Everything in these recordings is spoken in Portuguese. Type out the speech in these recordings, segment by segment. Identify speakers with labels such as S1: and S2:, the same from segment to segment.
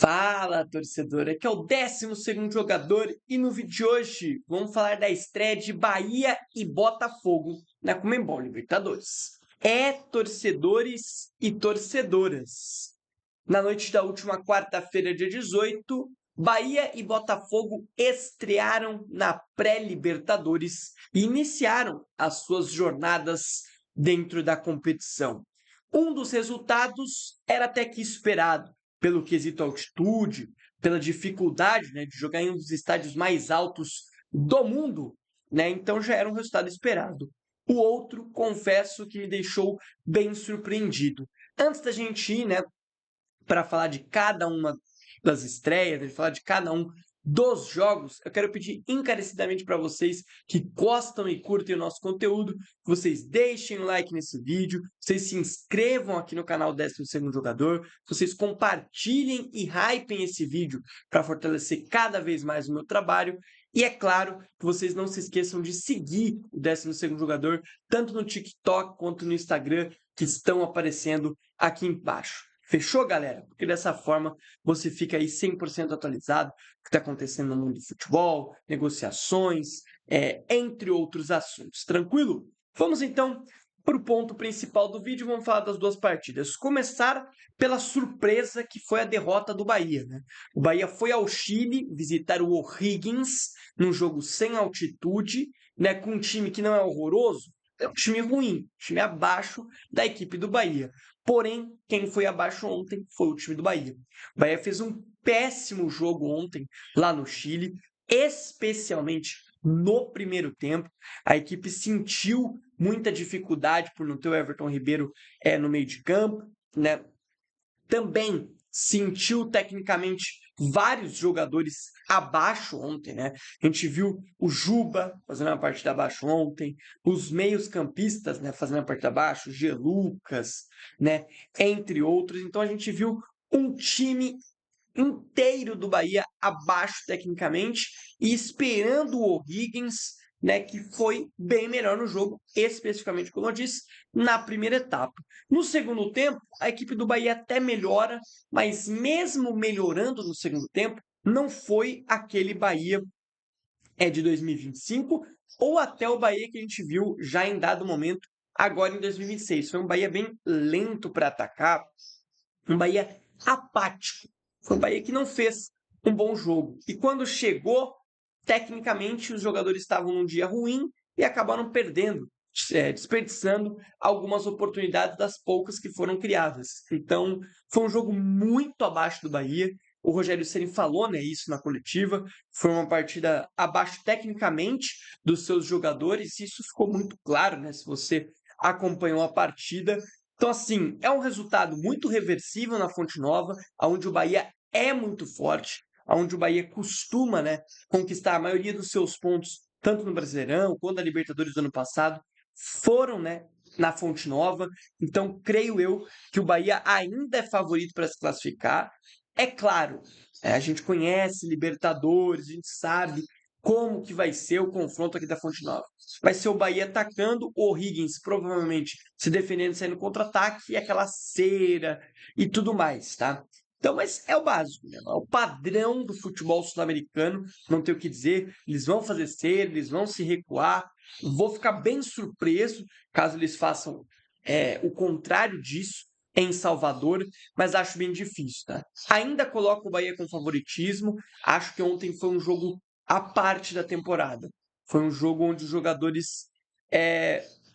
S1: Fala, torcedor! Aqui é o 12º jogador e no vídeo de hoje vamos falar da estreia de Bahia e Botafogo na Conmebol Libertadores. Torcedores e torcedoras. Na noite da última quarta-feira, dia 18, Bahia e Botafogo estrearam na pré-Libertadores e iniciaram as suas jornadas dentro da competição. Um dos resultados era até que esperado, pelo quesito altitude, pela dificuldade, de jogar em um dos estádios mais altos do mundo, então já era um resultado esperado. O outro, confesso que me deixou bem surpreendido. Antes da gente ir, para falar de cada uma das estreias, de falar de cada um dos jogos, eu quero pedir encarecidamente para vocês que gostam e curtem o nosso conteúdo, que vocês deixem o like nesse vídeo, vocês se inscrevam aqui no canal 12º Jogador, vocês compartilhem e hypem esse vídeo para fortalecer cada vez mais o meu trabalho. E é claro que vocês não se esqueçam de seguir o 12º Jogador, tanto no TikTok quanto no Instagram, que estão aparecendo aqui embaixo. Fechou, galera? Porque dessa forma você fica aí 100% atualizado do que está acontecendo no mundo do futebol, negociações, entre outros assuntos. Tranquilo? Vamos então para o ponto principal do vídeo. Vamos falar das duas partidas. Começar pela surpresa que foi a derrota do Bahia. O Bahia foi ao Chile visitar o O'Higgins num jogo sem altitude, com um time que não é horroroso, é um time ruim, time abaixo da equipe do Bahia. Porém, quem foi abaixo ontem foi o time do Bahia. O Bahia fez um péssimo jogo ontem lá no Chile, especialmente no primeiro tempo. A equipe sentiu muita dificuldade por não ter o Everton Ribeiro no meio de campo, Também sentiu tecnicamente vários jogadores abaixo ontem, A gente viu o Juba fazendo uma partida abaixo ontem, os meios-campistas, fazendo a partida abaixo, o G. Lucas, entre outros. Então a gente viu um time inteiro do Bahia abaixo tecnicamente e esperando o O'Higgins, que foi bem melhor no jogo, especificamente, como eu disse, na primeira etapa. No segundo tempo, a equipe do Bahia até melhora, mas mesmo melhorando no segundo tempo, não foi aquele Bahia de 2025 ou até o Bahia que a gente viu já em dado momento, agora em 2026. Foi um Bahia bem lento para atacar, um Bahia apático. Foi um Bahia que não fez um bom jogo. E quando chegou, tecnicamente, os jogadores estavam num dia ruim e acabaram perdendo, desperdiçando algumas oportunidades das poucas que foram criadas. Então, foi um jogo muito abaixo do Bahia. O Rogério Ceni falou, isso na coletiva. Foi uma partida abaixo tecnicamente dos seus jogadores. E isso ficou muito claro, se você acompanhou a partida. Então, assim, é um resultado muito reversível na Fonte Nova, onde o Bahia é muito forte, onde o Bahia costuma, conquistar a maioria dos seus pontos, tanto no Brasileirão quanto na Libertadores do ano passado, foram, na Fonte Nova. Então, creio eu que o Bahia ainda é favorito para se classificar. É claro, a gente conhece Libertadores, a gente sabe como que vai ser o confronto aqui da Fonte Nova. Vai ser o Bahia atacando, o O'Higgins provavelmente se defendendo, saindo contra-ataque, e aquela cera e tudo mais, tá? Então, mas é o básico, É o padrão do futebol sul-americano, não tem o que dizer. Eles vão fazer cera, eles vão se recuar. Vou ficar bem surpreso caso eles façam o contrário disso em Salvador, mas acho bem difícil, tá? Ainda coloco o Bahia com favoritismo. Acho que ontem foi um jogo à parte da temporada. Foi um jogo onde os jogadores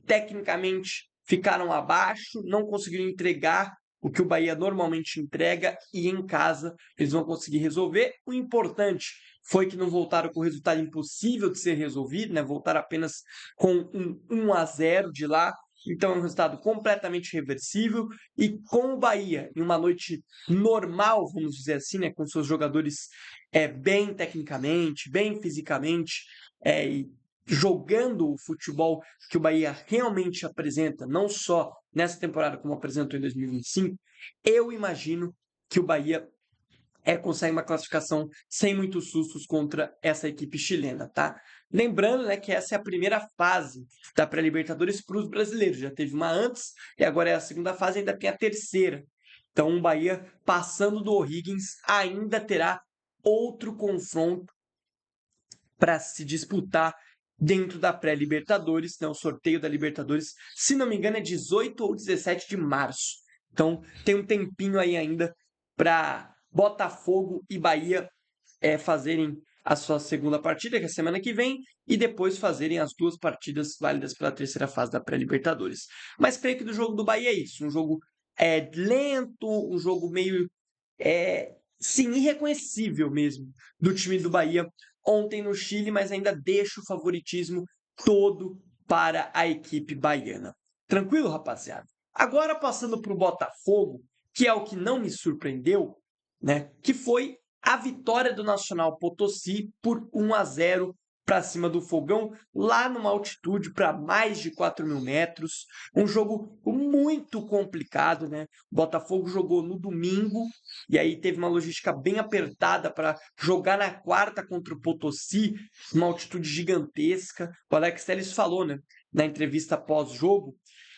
S1: tecnicamente ficaram abaixo, não conseguiram entregar o que o Bahia normalmente entrega, e em casa eles vão conseguir resolver. O importante foi que não voltaram com o resultado impossível de ser resolvido, Voltaram apenas com um 1-0 de lá. Então é um resultado completamente reversível, e com o Bahia em uma noite normal, vamos dizer assim, com seus jogadores bem tecnicamente, bem fisicamente, e jogando o futebol que o Bahia realmente apresenta, não só nessa temporada como apresentou em 2025, eu imagino que o Bahia consegue uma classificação sem muitos sustos contra essa equipe chilena, tá? Lembrando, que essa é a primeira fase da pré-Libertadores para os brasileiros. Já teve uma antes e agora é a segunda fase, ainda tem a terceira. Então, o Bahia, passando do O'Higgins, ainda terá outro confronto para se disputar dentro da pré-Libertadores, né? O sorteio da Libertadores, se não me engano, é 18 ou 17 de março. Então, tem um tempinho aí ainda para Botafogo e Bahia fazerem a sua segunda partida, que é a semana que vem, e depois fazerem as duas partidas válidas pela terceira fase da pré-Libertadores. Mas creio que do jogo do Bahia é isso, um jogo lento, um jogo meio, sim, irreconhecível mesmo, do time do Bahia ontem no Chile, mas ainda deixa o favoritismo todo para a equipe baiana. Tranquilo, rapaziada? Agora passando para o Botafogo, que é o que não me surpreendeu, né? Que foi a vitória do Nacional Potosí por 1-0 para cima do Fogão, lá numa altitude para mais de 4.000 metros. Um jogo muito complicado, né? O Botafogo jogou no domingo e aí teve uma logística bem apertada para jogar na quarta contra o Potosí, uma altitude gigantesca. O Alex Telles falou, né, na entrevista pós-jogo,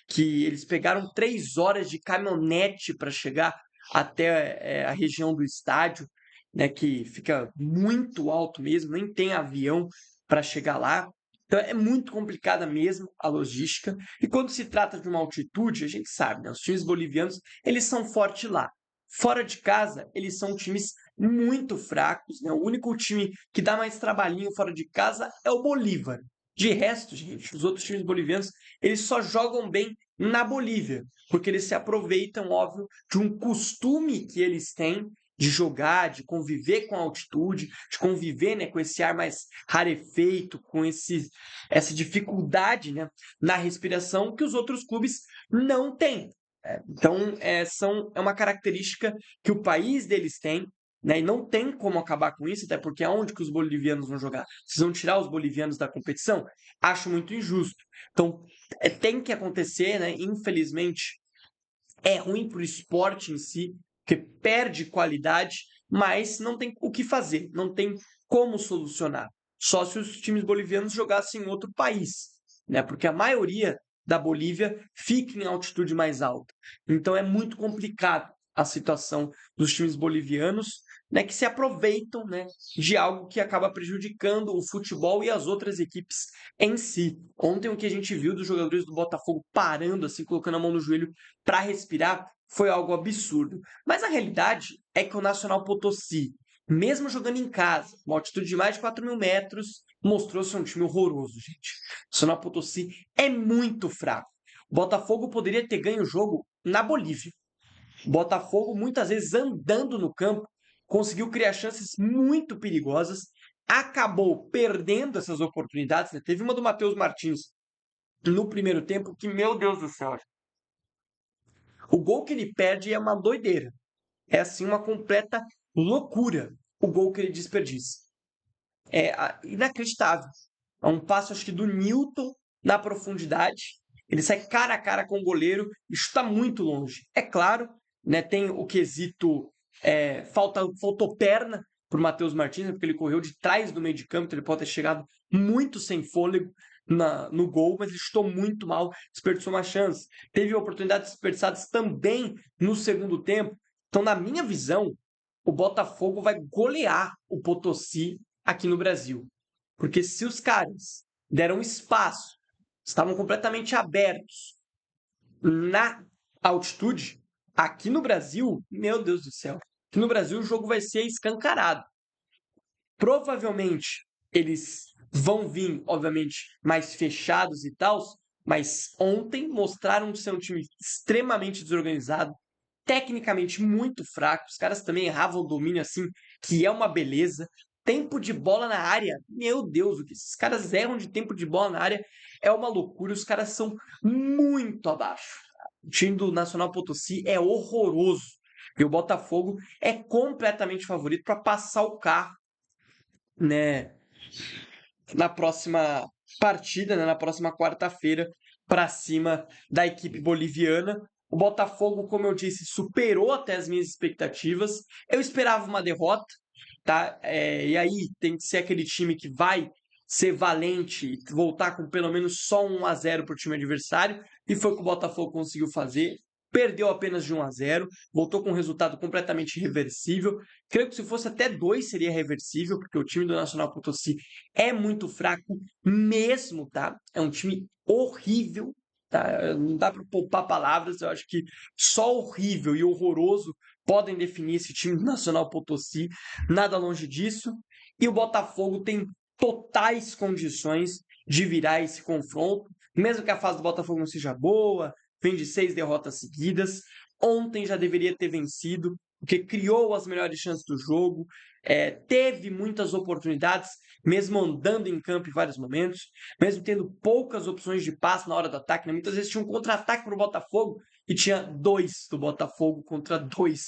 S1: que eles pegaram 3 horas de caminhonete para chegar até a região do estádio, né, que fica muito alto mesmo, nem tem avião para chegar lá. Então é muito complicada mesmo a logística. E quando se trata de uma altitude, a gente sabe, né, os times bolivianos, eles são fortes lá. Fora de casa, eles são times muito fracos, né? O único time que dá mais trabalhinho fora de casa é o Bolívar. De resto, gente, os outros times bolivianos, eles só jogam bem na Bolívia, porque eles se aproveitam, óbvio, de um costume que eles têm de jogar, de conviver com a altitude, de conviver, né, com esse ar mais rarefeito, com essa dificuldade, né, na respiração que os outros clubes não têm. Então, é uma característica que o país deles tem, né, e não tem como acabar com isso, até porque aonde que os bolivianos vão jogar? Vocês vão tirar os bolivianos da competição? Acho muito injusto. Então, tem que acontecer, né? Infelizmente, é ruim para o esporte em si, porque perde qualidade, mas não tem o que fazer, não tem como solucionar. Só se os times bolivianos jogassem em outro país, né? Porque a maioria da Bolívia fica em altitude mais alta. Então é muito complicado a situação dos times bolivianos, né, que se aproveitam, né, de algo que acaba prejudicando o futebol e as outras equipes em si. Ontem o que a gente viu dos jogadores do Botafogo parando, assim, colocando a mão no joelho para respirar, foi algo absurdo. Mas a realidade é que o Nacional Potosí, mesmo jogando em casa, uma altitude de mais de 4.000 metros, mostrou ser um time horroroso, gente. O Nacional Potosí é muito fraco. O Botafogo poderia ter ganho o jogo na Bolívia. O Botafogo, muitas vezes andando no campo, conseguiu criar chances muito perigosas, acabou perdendo essas oportunidades. Né? Teve uma do Matheus Martins no primeiro tempo que, meu Deus do céu, o gol que ele perde é uma doideira. É assim uma completa loucura o gol que ele desperdiça. É inacreditável. É um passo, acho que do Newton na profundidade. Ele sai cara a cara com o goleiro e chuta muito longe. É claro, né, tem o quesito faltou perna para o Matheus Martins, porque ele correu de trás do meio de campo, então ele pode ter chegado muito sem fôlego no gol, mas ele chutou muito mal, desperdiçou uma chance. Teve oportunidades desperdiçadas também no segundo tempo. Então, na minha visão, o Botafogo vai golear o Potosí aqui no Brasil. Porque se os caras deram espaço, estavam completamente abertos na altitude, aqui no Brasil, meu Deus do céu, aqui no Brasil o jogo vai ser escancarado. Provavelmente eles vão vir, obviamente, mais fechados e tal, mas ontem mostraram ser um time extremamente desorganizado, tecnicamente muito fraco. Os caras também erravam o domínio assim, que é uma beleza. Tempo de bola na área, meu Deus, o que esses caras erram de tempo de bola na área é uma loucura. Os caras são muito abaixo. O time do Nacional Potosí é horroroso. E o Botafogo é completamente favorito para passar o carro, né, na próxima partida, né, na próxima quarta-feira, para cima da equipe boliviana. O Botafogo, como eu disse, superou até as minhas expectativas. Eu esperava uma derrota, tá? E aí tem que ser aquele time que vai ser valente e voltar com pelo menos só 1-0 para o time adversário. E foi o que o Botafogo conseguiu fazer. perdeu apenas de 1-0, voltou com um resultado completamente irreversível. Creio que se fosse até 2 seria reversível, porque o time do Nacional Potosí é muito fraco mesmo, tá? É um time horrível, tá? Não dá para poupar palavras, eu acho que só horrível e horroroso podem definir esse time do Nacional Potosí, nada longe disso. E o Botafogo tem totais condições de virar esse confronto, mesmo que a fase do Botafogo não seja boa, vem de 6 derrotas seguidas. Ontem já deveria ter vencido, porque criou as melhores chances do jogo, teve muitas oportunidades, mesmo andando em campo em vários momentos, mesmo tendo poucas opções de passe na hora do ataque, né? Muitas vezes tinha um contra-ataque para o Botafogo e tinha 2 do Botafogo contra 2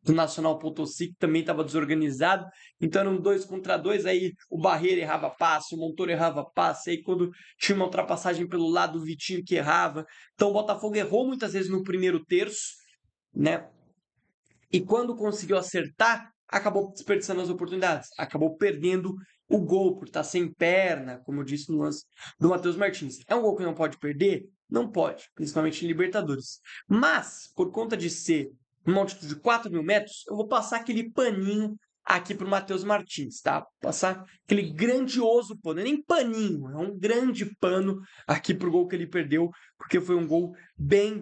S1: do Nacional Potosí, que também estava desorganizado. Então eram 2 contra 2, aí o Barreira errava passe, o Montoro errava passe, aí quando tinha uma ultrapassagem pelo lado, o Vitinho que errava. Então o Botafogo errou muitas vezes no primeiro terço, né? E quando conseguiu acertar, acabou desperdiçando as oportunidades, acabou perdendo o gol por estar sem perna, como eu disse no lance do Matheus Martins. É um gol que não pode perder? Não pode, principalmente em Libertadores. Mas, por conta de ser uma altitude de 4.000 metros, eu vou passar aquele paninho aqui para o Matheus Martins, tá? Passar aquele grandioso pano, não é nem paninho, é um grande pano aqui para o gol que ele perdeu, porque foi um gol bem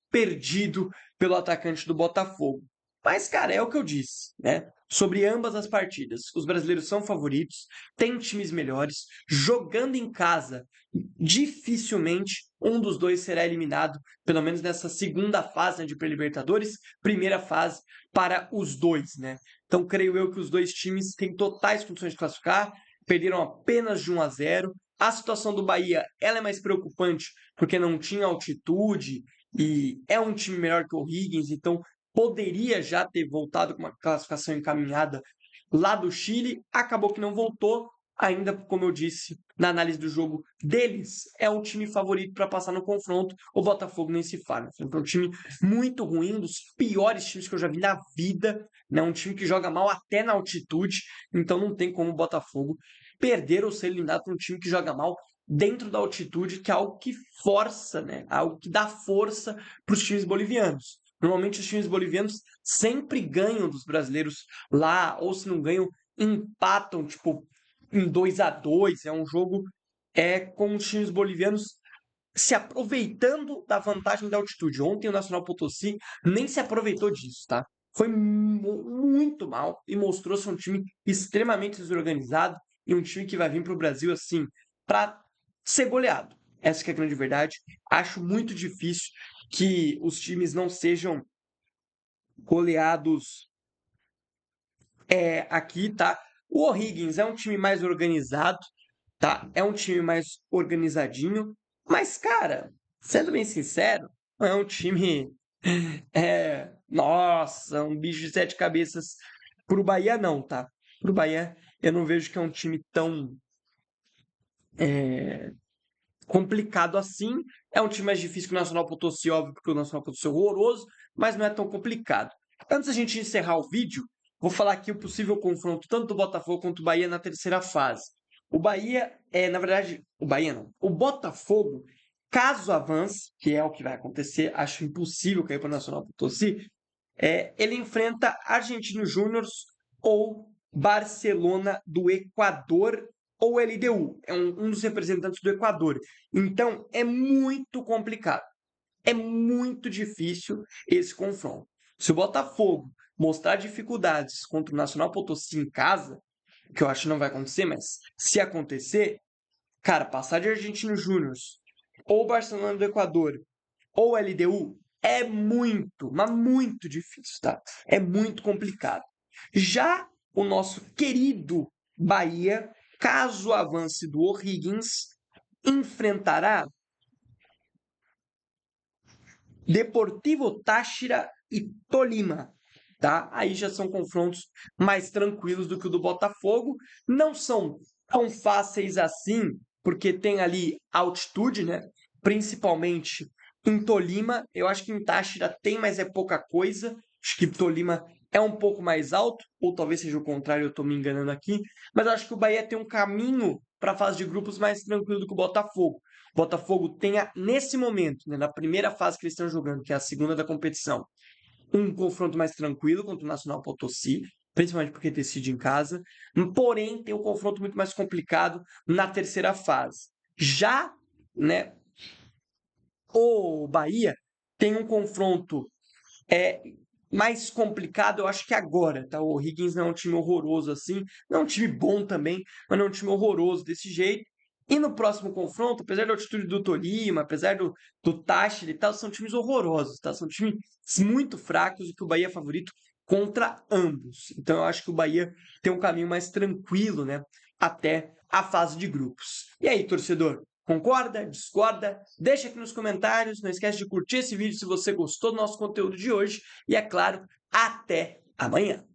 S1: perdido pelo atacante do Botafogo. Mas, cara, é o que eu disse, né? Sobre ambas as partidas. Os brasileiros são favoritos, têm times melhores, jogando em casa, dificilmente um dos dois será eliminado, pelo menos nessa segunda fase, né, de pré-libertadores, primeira fase para os dois, né? Então, creio eu que os dois times têm totais condições de classificar, perderam apenas de 1-0. A situação do Bahia, ela é mais preocupante, porque não tinha altitude, e é um time melhor que o Higgins, então poderia já ter voltado com uma classificação encaminhada lá do Chile, acabou que não voltou, ainda como eu disse na análise do jogo deles, é um time favorito para passar no confronto, o Botafogo nem se fala, é um time muito ruim, um dos piores times que eu já vi na vida, né? Um time que joga mal até na altitude, então não tem como o Botafogo perder ou ser eliminado por um time que joga mal dentro da altitude, que é algo que força, né? Algo que dá força para os times bolivianos. Normalmente os times bolivianos sempre ganham dos brasileiros lá, ou se não ganham, empatam, tipo, em 2-2. É um jogo com os times bolivianos se aproveitando da vantagem da altitude. Ontem o Nacional Potosí nem se aproveitou disso, tá? Foi muito mal e mostrou ser um time extremamente desorganizado e um time que vai vir para o Brasil assim para ser goleado. Essa que é a grande verdade. Acho muito difícil que os times não sejam goleados aqui, tá? O O'Higgins é um time mais organizado, tá? É um time mais organizadinho, mas, cara, sendo bem sincero, não é um time. Nossa, um bicho de 7 cabeças pro Bahia, não, tá? Pro Bahia, eu não vejo que é um time tão complicado assim. É um time mais difícil que o Nacional Potosí, óbvio, porque o Nacional Potosí é horroroso, mas não é tão complicado. Antes da gente encerrar o vídeo, vou falar aqui o possível confronto tanto do Botafogo quanto do Bahia na terceira fase. O Bahia na verdade, o Bahia não. O Botafogo, caso avance, que é o que vai acontecer, acho impossível cair para o Nacional Potosí, ele enfrenta Argentino Júnior ou Barcelona do Equador ou LDU, é um dos representantes do Equador. Então, é muito complicado. É muito difícil esse confronto. Se o Botafogo mostrar dificuldades contra o Nacional Potosí em casa, que eu acho que não vai acontecer, mas se acontecer, cara, passar de Argentino Júnior ou Barcelona do Equador ou LDU é muito, mas muito difícil, tá? É muito complicado. Já o nosso querido Bahia, caso avance do O'Higgins, enfrentará Deportivo Táchira e Tolima, tá? Aí já são confrontos mais tranquilos do que o do Botafogo. Não são tão fáceis assim, porque tem ali altitude, né? Principalmente em Tolima. Eu acho que em Táchira tem, mas é pouca coisa. Acho que Tolima é um pouco mais alto, ou talvez seja o contrário, eu estou me enganando aqui. Mas acho que o Bahia tem um caminho para a fase de grupos mais tranquilo do que o Botafogo. Botafogo tenha, nesse momento, né, na primeira fase que eles estão jogando, que é a segunda da competição, um confronto mais tranquilo contra o Nacional Potosí, principalmente porque decide em casa, porém tem um confronto muito mais complicado na terceira fase. Já, né, o Bahia tem um confronto mais complicado, eu acho que agora, tá? O Higgins não é um time horroroso assim, não é um time bom também, mas não é um time horroroso desse jeito. E no próximo confronto, apesar da altitude do Tolima, apesar do Táchira e tal, são times horrorosos, tá? São times muito fracos e que o Bahia é favorito contra ambos. Então eu acho que o Bahia tem um caminho mais tranquilo, né? Até a fase de grupos. E aí, torcedor? Concorda? Discorda? Deixa aqui nos comentários. Não esquece de curtir esse vídeo se você gostou do nosso conteúdo de hoje. E, é claro, até amanhã.